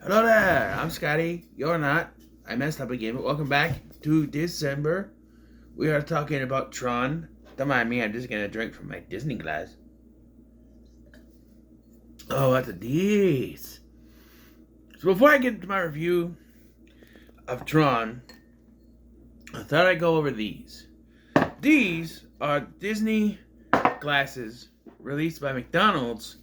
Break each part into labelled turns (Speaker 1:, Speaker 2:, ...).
Speaker 1: Hello there, I'm Scotty. You're not. I messed up again, but welcome back to Dis-Cember. We are talking about TRON. Don't mind me, I'm just gonna drink from my Disney glass. Oh, what's a these? So before I get into my review of TRON, I thought I'd go over these. These are Disney glasses released by McDonald's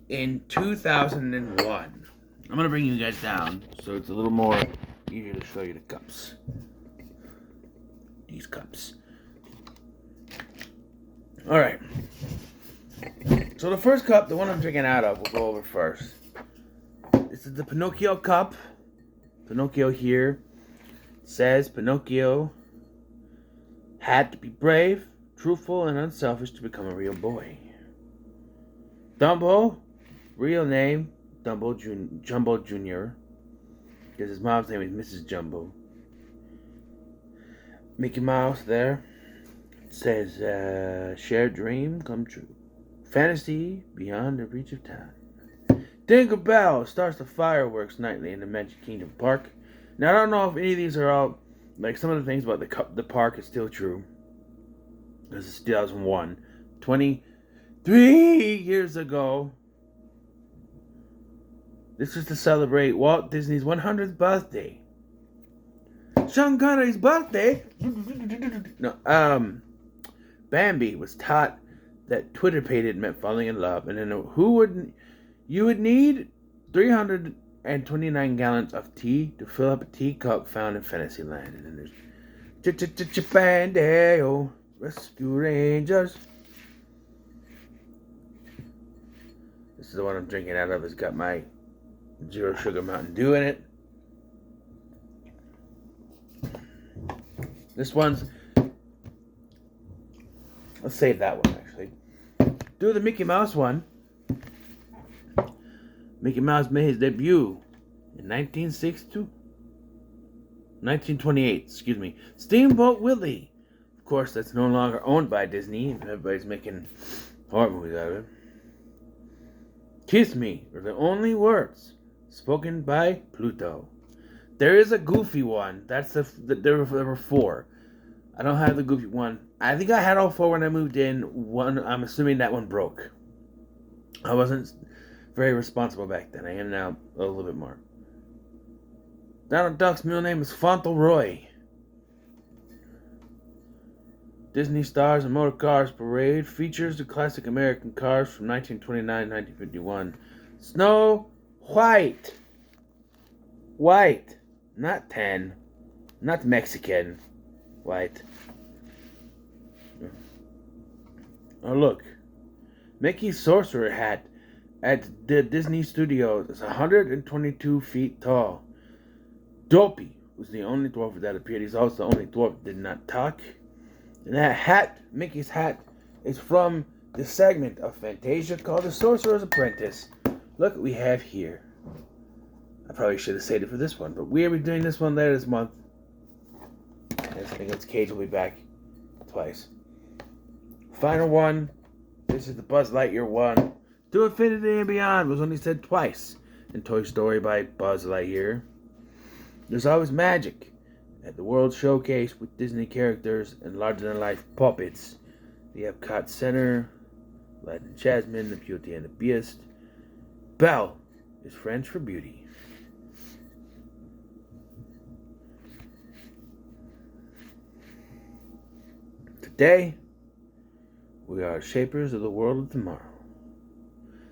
Speaker 1: in 2001. I'm gonna bring you guys down so it's a little more easier to show you the cups. These cups. Alright. So the first cup, the one I'm drinking out of, we'll go over first. This is the Pinocchio cup. Pinocchio here says Pinocchio had to be brave, truthful, and unselfish to become a real boy. Dumbo, real name, Jumbo Jr., because his mom's name is Mrs. Jumbo. Mickey Mouse there says, shared dream come true. Fantasy beyond the reach of time. Dingle Bell starts the fireworks nightly in the Magic Kingdom Park. Now, I don't know if any of these are all, like some of the things about the park is still true. This is 2001. 23 years ago. This is to celebrate Walt Disney's 100th birthday. Sean Connery's birthday? No, Bambi was taught that Twitter pated meant falling in love, and then you would need 329 gallons of tea to fill up a teacup found in Fantasyland. And then there's Bandeo, Rescue Rangers. This is the one I'm drinking out of. It's got my Zero Sugar Mountain Dew in it. This one's... Let's save that one, actually. Do the Mickey Mouse one. Mickey Mouse made his debut in 1928, excuse me. Steamboat Willie. Of course, that's no longer owned by Disney. Everybody's making horror movies out of it. Kiss me are the only words spoken by Pluto. There is a Goofy one. There were four. I don't have the Goofy one. I think I had all four when I moved in. One, I'm assuming that one broke. I wasn't very responsible back then. I am now a little bit more. Donald Duck's middle name is Fauntleroy. Disney Stars and Motor Cars Parade features the classic American cars from 1929 and 1951. Snow White. White. Not tan. Not Mexican. White. Oh, look. Mickey's sorcerer hat at the Disney Studios is 122 feet tall. Dopey was the only dwarf that appeared. He's also the only dwarf that did not talk. And that hat, Mickey's hat, is from the segment of Fantasia called The Sorcerer's Apprentice. Look what we have here. I probably should have saved it for this one, but we'll be doing this one later this month. I think it's Cage will be back twice. Final one. This is the Buzz Lightyear one. To Infinity and Beyond was only said twice in Toy Story by Buzz Lightyear. There's always magic at the World Showcase with Disney characters and larger-than-life puppets. The Epcot Center, Light and Jasmine, the Beauty and the Beast. Belle is French for beauty. Today, we are shapers of the world of tomorrow.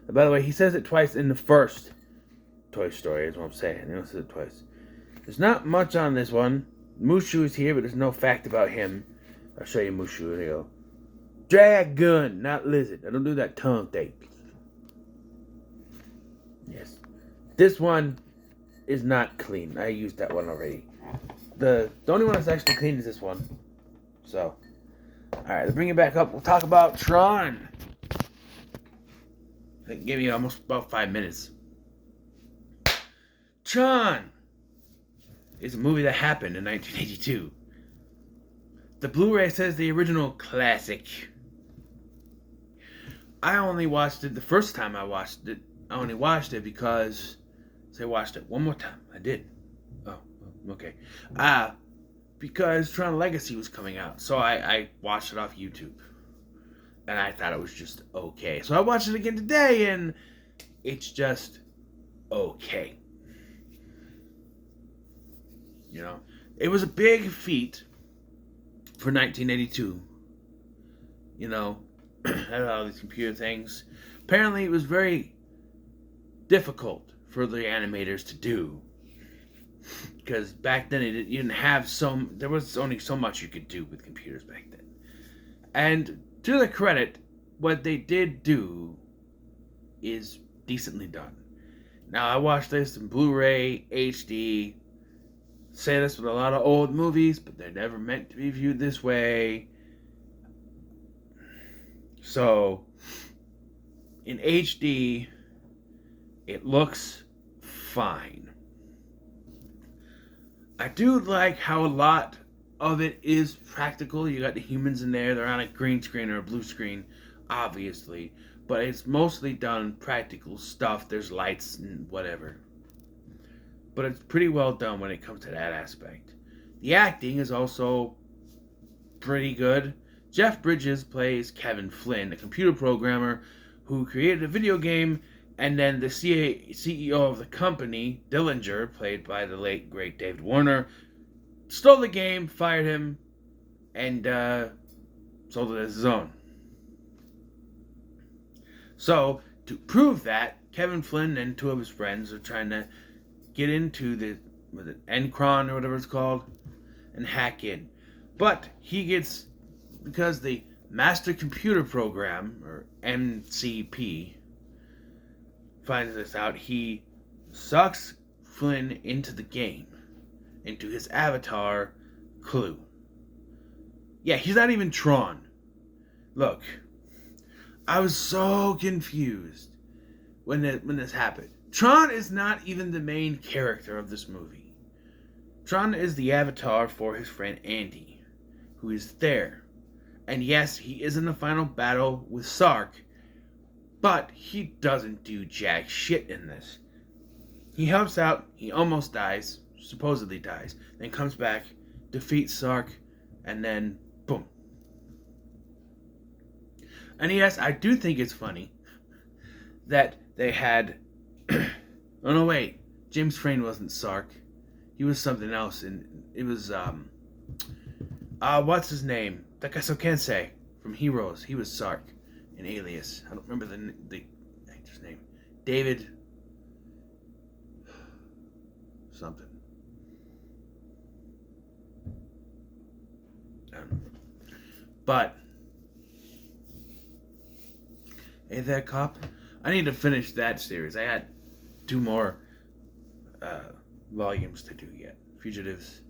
Speaker 1: And by the way, he says it twice in the first Toy Story, is what I'm saying. He says it twice. There's not much on this one. Mushu is here, but there's no fact about him. I'll show you Mushu. There you go. Dragon, not lizard. I don't do that tongue thing. Yes. This one is not clean. I used that one already. The only one that's actually clean is this one. So, alright, to bring it back up, we'll talk about TRON. I can give you almost about 5 minutes. TRON is a movie that happened in 1982. The Blu-ray says the original classic. I only watched it the first time I watched it. I only watched it because So I watched it one more time. I did. Oh, okay. Because Tron Legacy was coming out, so I watched it off YouTube, and I thought it was just okay. So I watched it again today, and it's just okay. You know, it was a big feat for 1982. You know, had all these computer things. Apparently, it was very difficult for the animators to do, because back then you didn't have there was only so much you could do with computers back then. And to their credit, what they did do is decently done. Now, I watched this in Blu-ray, HD. Say this with a lot of old movies, but they're never meant to be viewed this way. So, in HD, it looks fine. I do like how a lot of it is practical. You got the humans in there, they're on a green screen or a blue screen, obviously. But it's mostly done practical stuff. There's lights and whatever. But it's pretty well done when it comes to that aspect. The acting is also pretty good. Jeff Bridges plays Kevin Flynn, a computer programmer who created a video game, and then the CEO of the company, Dillinger, played by the late, great David Warner, stole the game, fired him, and sold it as his own. So, to prove that, Kevin Flynn and two of his friends are trying to get into the TRON or whatever it's called and hack in. But he gets, because the Master Computer Program, or MCP, finds this out, he sucks Flynn into the game, into his avatar, Clue. Yeah, he's not even Tron. Look, I was so confused when this happened. Tron is not even the main character of this movie. Tron is the avatar for his friend Andy, who is there. And yes, he is in the final battle with Sark, but he doesn't do jack shit in this. He helps out, he almost dies, supposedly dies, then comes back, defeats Sark, and then boom. And yes, I do think it's funny that they had... oh no, wait. James Frain wasn't Sark. He was something else, and it was, what's his name? Takasu Kensei from Heroes. He was Sark in Alias. I don't remember the actor's name. David... something. I don't know. But... Hey there, cop. I need to finish that series. I had 2 more volumes to do yet. Fugitives,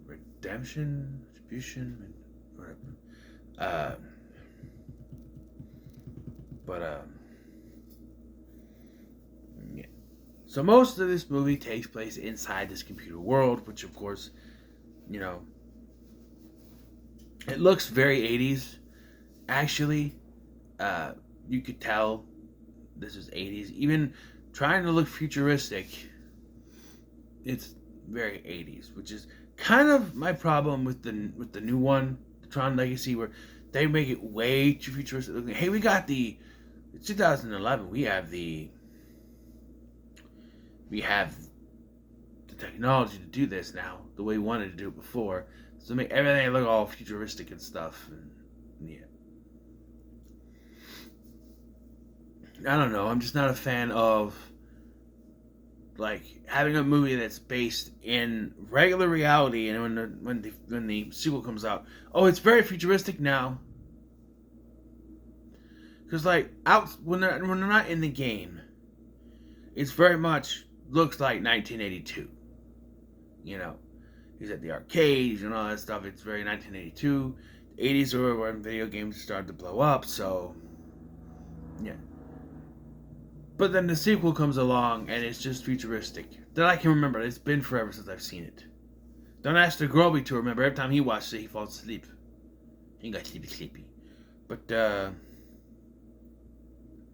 Speaker 1: Redemption, Retribution, whatever. Yeah. So most of this movie takes place inside this computer world, which of course, you know, it looks very 80s. Actually, you could tell this is 80s. Even trying to look futuristic, it's very 80s, which is kind of my problem with the new one, the Tron Legacy, where they make it way too futuristic. Hey, we got it's 2011. We have the technology to do this now, the way we wanted to do it before. So make everything look all futuristic and stuff. And yeah. I don't know. I'm just not a fan of like having a movie that's based in regular reality, and when the sequel comes out, oh, it's very futuristic now. Because like when they're not in the game, it's very much looks like 1982. You know, he's at the arcades and all that stuff. It's very 1982. The 80s were when video games started to blow up. So yeah. But then the sequel comes along, and it's just futuristic. That I can remember. It's been forever since I've seen it. Don't ask the Groby to remember. Every time he watches it, he falls asleep. He got sleepy. But,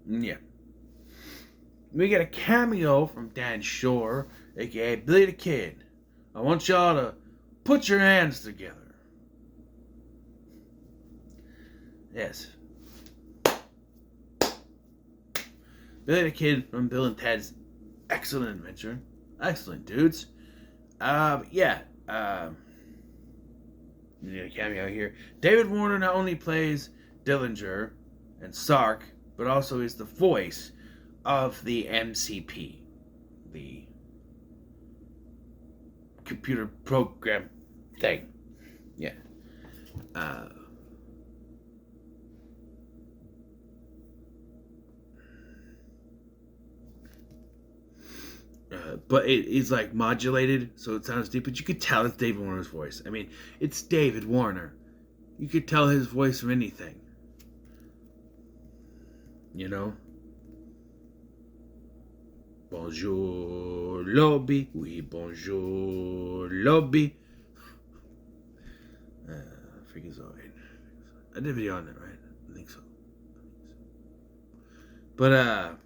Speaker 1: yeah. We get a cameo from Dan Shore, aka Billy the Kid. I want y'all to put your hands together. Yes. Billy the Kid from Bill and Ted's Excellent Adventure. Excellent dudes. Yeah. You need a cameo here. David Warner not only plays Dillinger and Sark, but also is the voice of the MCP, the computer program thing. Yeah. But it is like modulated, so it sounds deep, but you could tell it's David Warner's voice. I mean, it's David Warner. You could tell his voice from anything. You know? Bonjour, lobby. Oui, bonjour, lobby. Freakazoid. I did a video on that, right? I think so. But,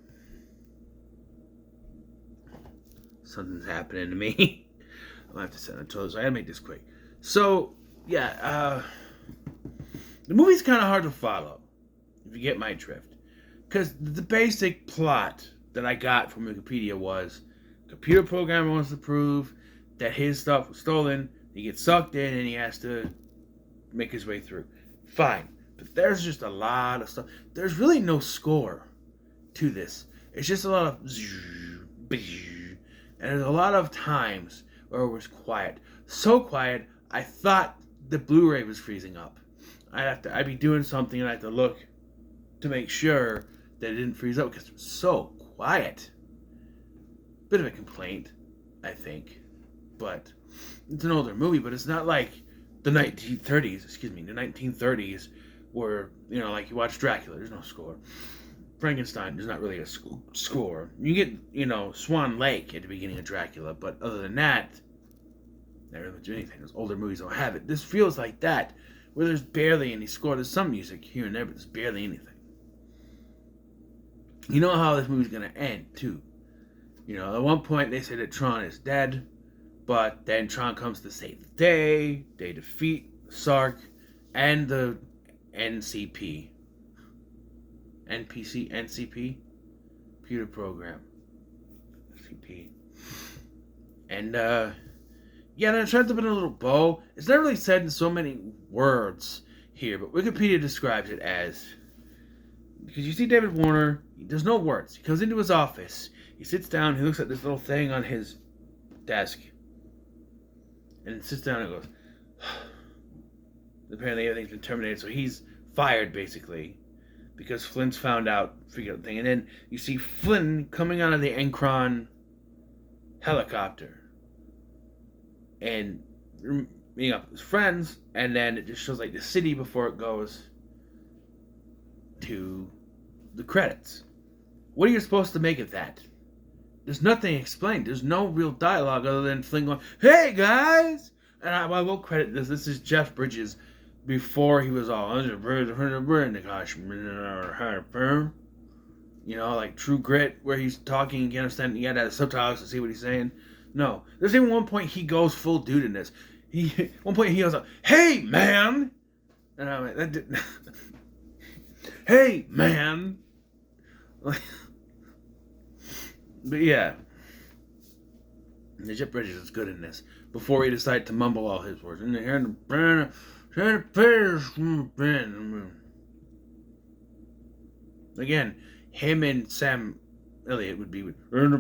Speaker 1: something's happening to me. I'll have to set on toes. I gotta make this quick. So, yeah, the movie's kind of hard to follow, if you get my drift. Because the basic plot that I got from Wikipedia was, computer programmer wants to prove that his stuff was stolen, he gets sucked in, and he has to make his way through. Fine. But there's just a lot of stuff. There's really no score to this. It's just a lot of... And there's a lot of times where it was quiet. So quiet, I thought the Blu-ray was freezing up. I'd be doing something and I had to look to make sure that it didn't freeze up because it was so quiet. Bit of a complaint, I think. But it's an older movie, but it's not like the 1930s, where, you know, like you watch Dracula, there's no score. Frankenstein, there's not really a score. You get, you know, Swan Lake at the beginning of Dracula, but other than that, not really much of anything. Those older movies don't have it. This feels like that, where there's barely any score. There's some music here and there, but there's barely anything. You know how this movie's gonna end, too. You know, at one point they say that Tron is dead, but then Tron comes to save the day. They defeat Sark and the NCP. NCP? Computer program. NCP. And, yeah, then it tries to put in a little bow. It's not really said in so many words here, but Wikipedia describes it as, because you see David Warner, there's no words. He comes into his office, he sits down, he looks at this little thing on his desk, and sits down and goes, apparently everything's been terminated, so he's fired, basically. Because Flynn's found out, figured out the thing. And then you see Flynn coming out of the TRON helicopter. And meeting up with his friends. And then it just shows like the city before it goes to the credits. What are you supposed to make of that? There's nothing explained. There's no real dialogue other than Flynn going, "Hey guys!" And I will credit this. This is Jeff Bridges before he was all, you know, like True Grit, where he's talking, you can't understand, you gotta have subtitles to see what he's saying. No. There's even one point he goes full dude in this. One point he goes, "Hey, man!" And I'm like, that didn't... "Hey, man!" But yeah. Jeff Bridges is good in this. Before he decided to mumble all his words. Again, him and Sam Elliott would be with have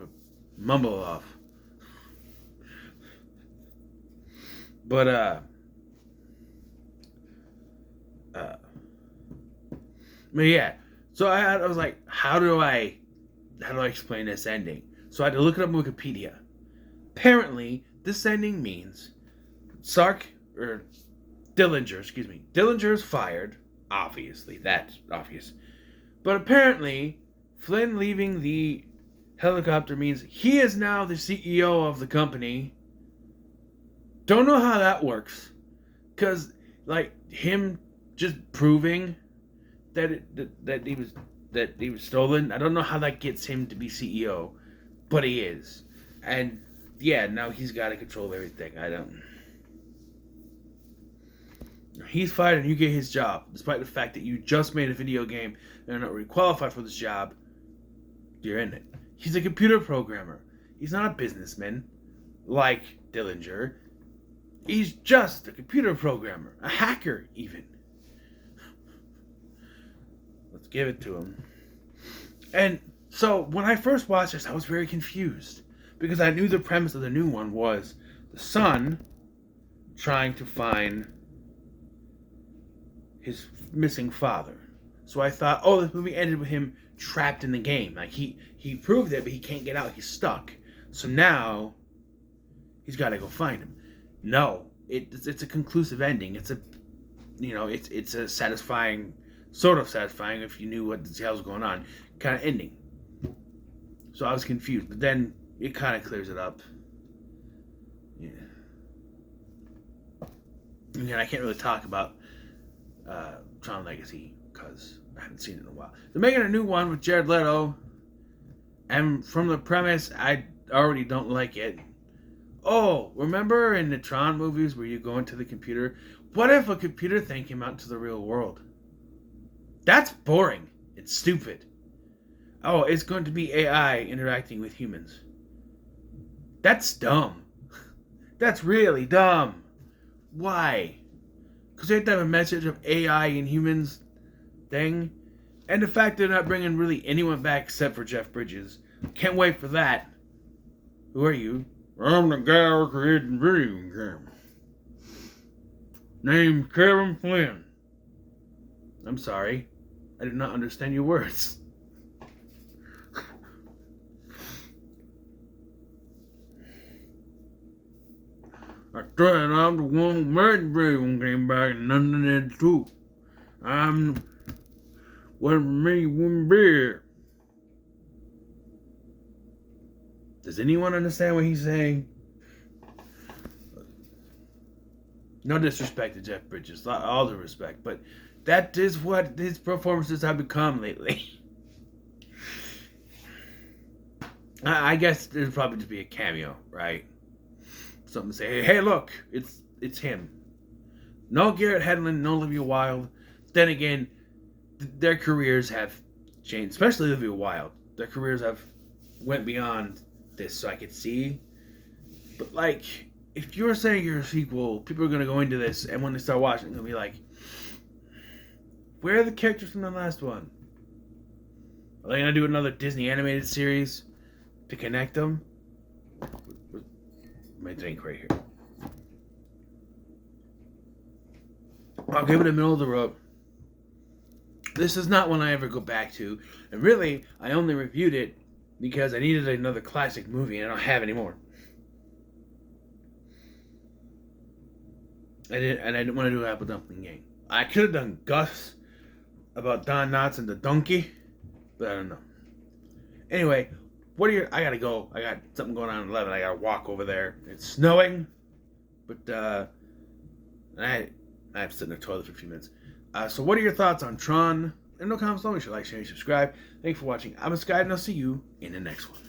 Speaker 1: a mumble off. But yeah. So I was like, how do I explain this ending? So I had to look it up on Wikipedia. Apparently, this ending means Dillinger is fired. Obviously, that's obvious. But apparently, Flynn leaving the helicopter means he is now the CEO of the company. Don't know how that works. Because Like him just proving that he was stolen. I don't know how that gets him to be CEO, but he is. And yeah, now he's got to control everything. I don't. He's fired and you get his job, despite the fact that you just made a video game and are not really qualified for this job. You're in it. He's a computer programmer. He's not a businessman like Dillinger. He's just a computer programmer, a hacker even. Let's give it to him. And so when I first watched this, I was very confused because I knew the premise of the new one was the son trying to find his missing father. So I thought, oh, this movie ended with him trapped in the game. Like he proved it, but he can't get out. He's stuck. So now he's got to go find him. No, it's a conclusive ending. It's a, it's a satisfying, sort of satisfying if you knew what the hell was going on, kind of ending. So I was confused, but then it kind of clears it up. Yeah. Again, I can't really talk about Tron Legacy because I haven't seen it in a while. They're making a new one with Jared Leto, and from the premise, I already don't like it. Oh, remember in the Tron movies where you go into the computer? What if a computer thing came out into the real world? That's boring. It's stupid. Oh, it's going to be AI interacting with humans. That's dumb. That's really dumb. Why? Because they have to have a message of AI and humans thing. And the fact they're not bringing really anyone back except for Jeff Bridges. Can't wait for that. Who are you? I'm the guy who created the video game. Named Kevin Flynn. I'm sorry. I did not understand your words. I said I'm the one who made the video game back in 1982. Wasn't for me, wouldn't be here. Does anyone understand what he's saying? No disrespect to Jeff Bridges, all the respect, but that is what his performances have become lately. I guess it'd probably just be a cameo, right? Something to say, hey, look, it's him. No Garrett Hedlund, no Olivia Wilde. Then again, their careers have changed, especially Olivia Wilde. Their careers have went beyond this, so I could see. But like, if you're saying you're a sequel, people are gonna go into this, and when they start watching, they're gonna be like, "Where are the characters from the last one? Are they gonna do another Disney animated series to connect them?" My drink right here. I'll give it a middle of the road. This is not one I ever go back to, and really, I only reviewed it because I needed another classic movie, and I don't have any more. I didn't want to do an Apple Dumpling Gang. I could have done Gus about Don Knotts and the donkey, but I don't know. Anyway, I gotta go. I got something going on at 11. I gotta walk over there. It's snowing, but I have to sit in the toilet for a few minutes. So what are your thoughts on Tron? And no comments below. Make sure to like, share, and subscribe. Thanks for watching. I'm Sky, and I'll see you in the next one.